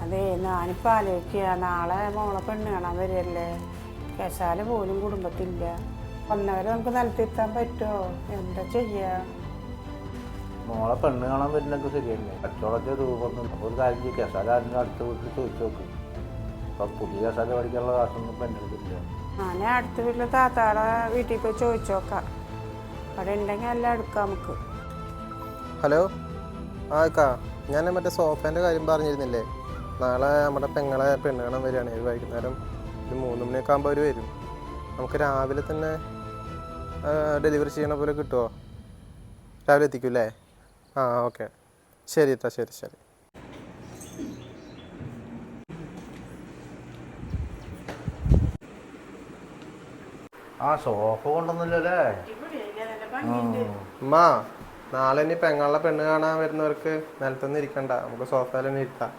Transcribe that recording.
അതെ, ഞാനിപ്പോൾ ആലോചിക്കുക, നാളെ മോളെ പെണ്ണ് കാണാൻ വരികയല്ലേ. കേശാല പോലും കുടുംബത്തില്ല. വന്നവരെ നമുക്ക് നിലത്തിരുത്താൻ പറ്റുമോ? എന്താ ചെയ്യുക? മോളെ പെണ്ണ് കാണാൻ വരുന്നൊക്കെ ശരിയല്ലേ. കച്ചവടത്തെ രൂപമൊന്നും അപ്പോൾ ഒരു കാര്യം ചെയ്യും. കേശാല ആരും അടുത്ത വീട്ടിൽ ചോദിച്ചു നോക്കും. അപ്പം പുതിയ കേശാല പഠിക്കാനുള്ള കാശൊന്നും ഇപ്പം എൻ്റെ അടുത്തില്ല. ഞാൻ അടുത്ത വീട്ടിൽ താത്താടെ വീട്ടിൽ പോയി ചോദിച്ചു നോക്കാം. അവിടെ ഉണ്ടെങ്കിൽ എല്ലാം എടുക്കാം നമുക്ക്. ഹലോ, ആക്കാ, ഞാൻ മറ്റേ സോഫേൻ്റെ കാര്യം പറഞ്ഞിരുന്നില്ലേ? നാളെ നമ്മുടെ പെങ്ങളെ പെണ്ണ് കാണാൻ വരികയാണ്. ഒരു വൈകുന്നേരം ഒരു 3 മണിയൊക്കെ ആകുമ്പോൾ അവർ വരും. നമുക്ക് രാവിലെ തന്നെ ഡെലിവറി ചെയ്യണ പോലെ കിട്ടുമോ? രാവിലെ എത്തിക്കും അല്ലേ? ആ, ഓക്കെ, ശരി കേട്ടോ, ശരി. ആ സോഫ കൊണ്ടൊന്നുമില്ലല്ലേ? അമ്മാ, നാളെ ഇനി പെങ്ങളെ പെണ്ണ് കാണാൻ വരുന്നവർക്ക് നിലത്തൊന്നും ഇരിക്കണ്ട, നമുക്ക് സോഫയിൽ തന്നെ ഇരിക്കാം.